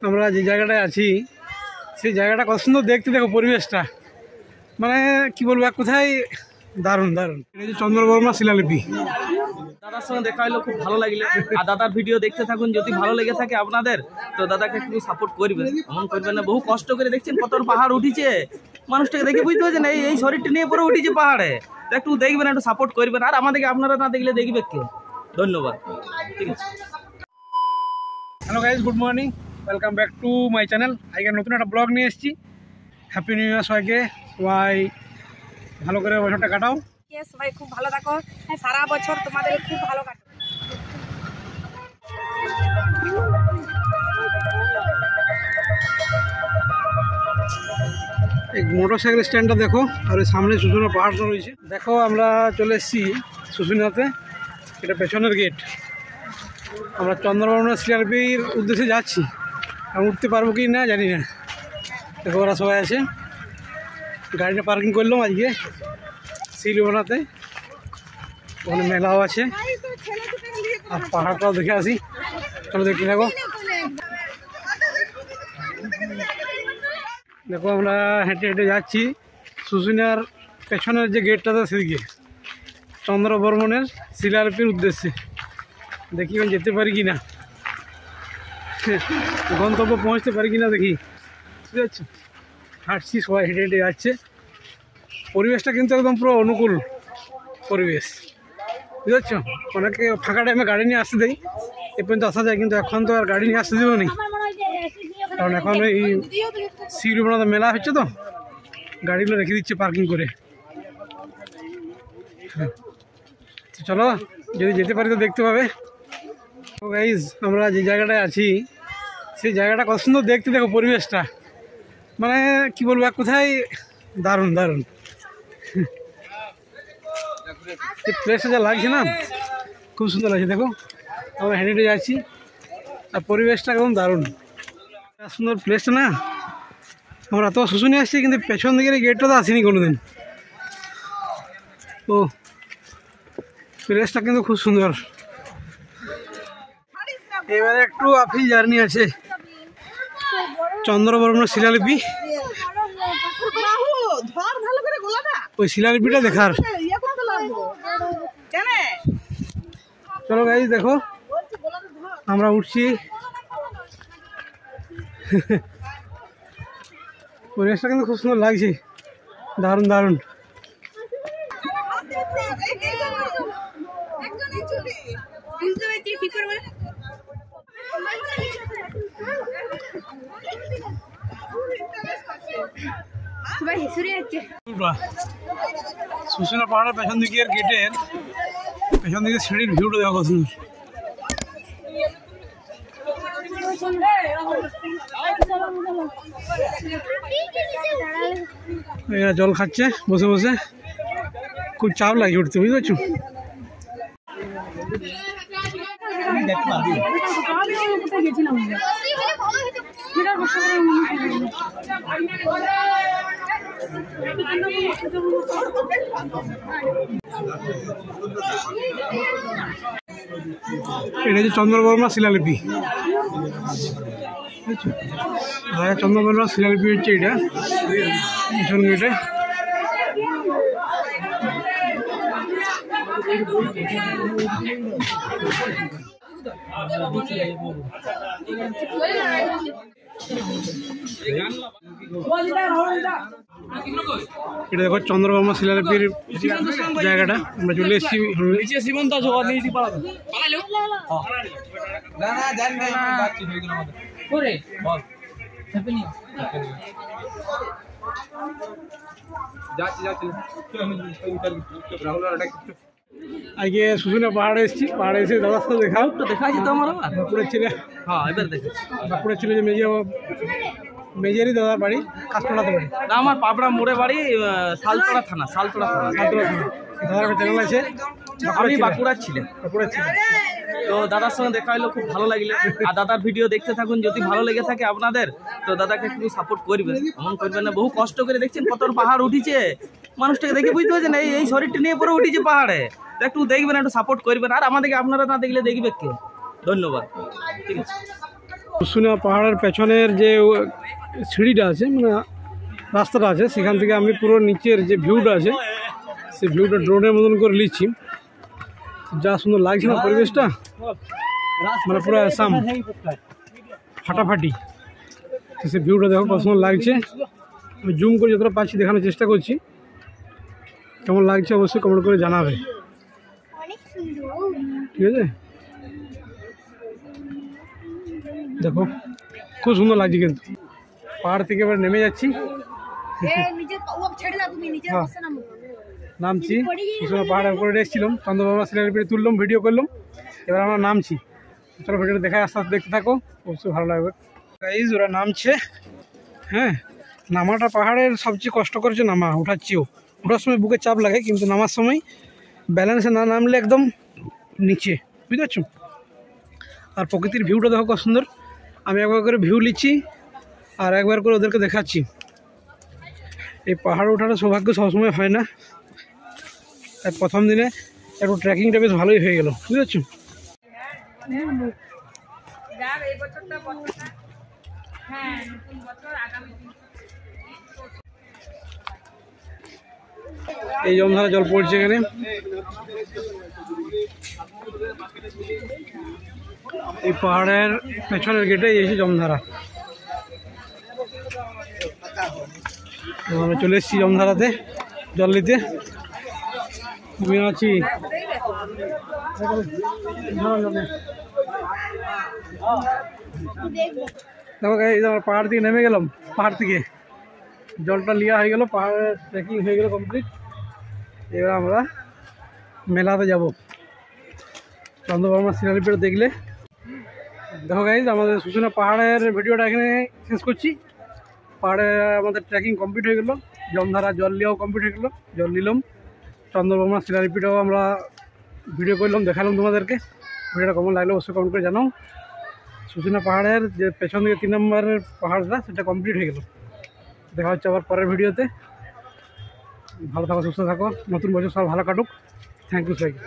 আমরা যে জায়গাটায় আছি সেই জায়গাটা কত সুন্দর দেখতে, দেখো পরিবেশটা, মানে কি বলবো এক কোথায় দারুণ দারুণ। এটা যে চন্দ্রবর্মা শিলালিপি। দাদার সঙ্গে দেখা হলো, খুব ভালো লাগলো। আর দাদার ভিডিও দেখতে থাকুন, যদি ভালো লেগে থাকে আপনাদের তো দাদাকে একটু সাপোর্ট করবেন, এমন করবেন না। বহু কষ্ট করে দেখছেন কত পাহাড় উঠিছে, মানুষটাকে দেখে বুঝতে পারছেন এই শরীরটা নিয়ে পরে উঠিছে পাহাড়ে, তো একটু দেখবেন, একটু সাপোর্ট করবেন। আর আমাদেরকে আপনারা না দেখলে দেখবে কে? ধন্যবাদ, ঠিক আছে। Hello guys, good morning, welcome back to my channel. আজকে নতুন একটা ব্লগ নিয়ে এসেছি। হ্যাপি নিউ ইয়ার সবাইকে। সবাই ভালো করে বছরটা কাটাও। সবাই খুব ভালো থাকো, সারা বছর তোমাদের খুব ভালো কাটো। এই মোটর সাইকেল স্ট্যান্ডটা দেখো, আর ওই সামনে শুশুনিয়া পাহাড়টা রয়েছে। দেখো আমরা চলে এসেছি শুশুনিয়াতে, এটা পেছনের গেট। আমরা চন্দ্রবর্মা শিলালিপির উদ্দেশ্যে যাচ্ছি, আমি উঠতে পারবো কি না জানি না। দেখো ওরা সবাই আছে, গাড়িটা পার্কিং করলাম আজকে শিলবনাতে, ওখানে মেলাও আছে আর পাহাড়টাও দেখে আসি। চলো দেখতে থাকো। দেখো আমরা হেঁটে হেঁটে যাচ্ছি শুশুনিয়ার পেছনের যে গেটটাতে, সেদিকে চন্দ্রবর্মনের শিলালিপির উদ্দেশ্যে। দেখি আমি যেতে পারি কি না, গন্তব্য পৌঁছতে পারি কি না দেখি। বুঝতে পারছো, হাঁটছি, সবাই হেঁটে হেঁটে যাচ্ছে। পরিবেশটা কিন্তু একদম পুরো অনুকূল পরিবেশ, বুঝতে পারছো। অনেকে ফাঁকা টাইমে গাড়ি নিয়ে আসতে দেয়, এ পর্যন্ত আসা যায়, কিন্তু এখন তো আর গাড়ি নিয়ে আসতে দেবো নি, কারণ এখন এই শিলবনাতে মেলা হচ্ছে, তো গাড়িগুলো রেখে দিচ্ছে পার্কিং করে। তো চলো, যদি যেতে পারি তো দেখতে পাবে। তো গাইজ, আমরা যে জায়গাটায় আছি সেই জায়গাটা কত সুন্দর দেখতে, দেখো পরিবেশটা, মানে কি বলবো এক কোথায় দারুণ দারুণ। এই প্লেসটা যা লাগছে না, খুব সুন্দর লাগছে। দেখো আমরা হেঁটে হেঁটে যাচ্ছি আর পরিবেশটা একদম দারুণ, সুন্দর প্লেসটা না। আমরা তো শুশুনিয়া আসছি, কিন্তু পেছন দিকের গেটটা তো আসিনি কোনোদিন। ও প্লেসটা কিন্তু খুব সুন্দর। এবারে একটু আফি জার্নি আছে চন্দ্রবর্মা শিলালিপি, ওই শিলালিপিটা দেখার। চলো গাইজ, দেখো আমরা উঠছি। পরিবেশটা কিন্তু খুব সুন্দর লাগছে, দারুণ দারুণ। শুশুনিয়া পাহাড়ের পেছন দিকের গেটের পেছন দিকে সিঁড়ির ভিউটা দেখো সুন্দর। এরা জল খাচ্ছে বসে বসে, খুব চাপ লাগে উঠতে, বুঝতে পারছো। এটা হচ্ছে চন্দ্রবর্মা শিলালিপি, চন্দ্রবর্মা শিলালিপি হচ্ছে এটা পিছন গেটে। এটা দেখো চন্দ্রবর্মা শিলালিপির জায়গাটা, আমরা চলে এসেছি। আজকে শুশুনিয়া পাহাড়ে এসেছি, পাহাড়ে এসে দাদার সাথে দেখা দেখাচ্ছি তো আমার বাঁকুড়ার ছেলে। হ্যাঁ, এবার দেখে বাঁকুড়ার ছেলে যে মেজেরই দাদার বাড়ি কাঁচকলাতে বাড়ি। আমার পাবড়া মোড়ে বাড়ি, সালতোড়া থানা। দাদার চ্যানেল আছে, আমি বাঁকুড়ার ছিলেন। তো দাদার সঙ্গে দেখা হলো, খুব ভালো লাগলো। আর দাদার ভিডিও দেখতে থাকুন, যদি ভালো লেগে থাকে আপনাদের তো দাদাকে একটু সাপোর্ট করবেন, এমন করবেন না। বহু কষ্ট করে দেখছেন কত পাহাড় উঠিছে, মানুষটাকে দেখে বুঝতে পারছেন এই শরীরটা নিয়ে পরে উঠিছে পাহাড়ে, তো একটু দেখবেন, একটু সাপোর্ট করবেন। আর আমাদেরকে আপনারা না দেখলে দেখবে কে? ধন্যবাদ, ঠিক আছে। শুশুনিয়া পাহাড়ের পেছনের যে সিঁড়িটা আছে মানে রাস্তাটা আছে সেখান থেকে আমি পুরো নিচের যে ভিউটা আছে সেই ভিউটা ড্রোনের মতন করে নিচ্ছি। যা সুন্দর লাগছে না পরিবেশটা, মানে পুরো আসাম ফাটাফাটি। তো সেই ভিউটা দেখো কত সুন্দর লাগছে। আমি জুম করে যতটা পাচ্ছি দেখানোর চেষ্টা করছি। কেমন লাগছে অবশ্যই কমেন্ট করে জানাবে, ঠিক আছে? দেখো খুব সুন্দর লাগছে কিন্তু। পাহাড় থেকে এবার নেমে যাচ্ছি, নামছি। পাহাড়ের উপরে এসেছিলাম, চন্দ্রবাবা সিনারি পেয়ে তুললাম, ভিডিও করলাম। এবার আমরা নামছি। চলো ভিডিওটা দেখায় আস্তে আস্তে দেখতে থাকো, অবশ্যই ভালো লাগবে। গাইজ ওরা নামছে। হ্যাঁ, নামাটা পাহাড়ের সবচেয়ে কষ্ট করেছে নামা, উঠাচ্ছিও। ওঠার সময় বুকে চাপ লাগে, কিন্তু নামার সময় ব্যালেন্সে না নামলে একদম নিচে, বুঝতে পারছো? আর প্রকৃতির ভিউটা দেখো কত সুন্দর। আমি একবার করে ভিউ নিচ্ছি আর একবার করে ওদেরকে দেখাচ্ছি। এই পাহাড় ওঠাটা সৌভাগ্য সবসময় হয় না। তাই প্রথম দিনে একটু ট্রেকিংটা বেশ ভালোই হয়ে গেল, বুঝতে পারছো? এই জমধারা জল পড়ছে এখানে। এই পাহাড়ের পেছনের গেটে এসে জমধারা। আমরা চলে এসেছি জমধারাতে জল নিতে। আমি আছি দেখো এই আমার পাহাড় থেকে নেমে গেলাম। পাহাড় থেকে জলটা লিয়া হয়ে গেল, পাহাড়ের ট্রেকিং হয়ে গেল কমপ্লিট। এবার আমরা মেলাতে যাব। চন্দ্রবাবা সিনারি পেড়ে দেখলে দেখো গাইজ, আমাদের শুশুনিয়া পাহাড়ের ভিডিওটা এখানে শেষ করছি। পাহাড়ে আমাদের ট্রেকিং কমপ্লিট হয়ে গেলো, জমধারা জল লিয়াও কমপ্লিট হয়ে গেলো, জল নিলাম। চন্দ্রবাবা সিনারি পেড়েও আমরা ভিডিও করলাম, দেখালাম তোমাদেরকে। ভিডিওটা কেমন লাগলো অবশ্যই কমেন্ট করে জানাও। শুশুনিয়া পাহাড়ের যে পেছন দিকে 3 নম্বরের পাহাড়টা সেটা কমপ্লিট হয়ে গেল। দেখা হচ্ছে আবার পরের ভিডিওতে। ভালো থাকো, সুস্থ থাকো, নতুন বছর সব ভালো কাটুক। থ্যাংক ইউ সবাইকে।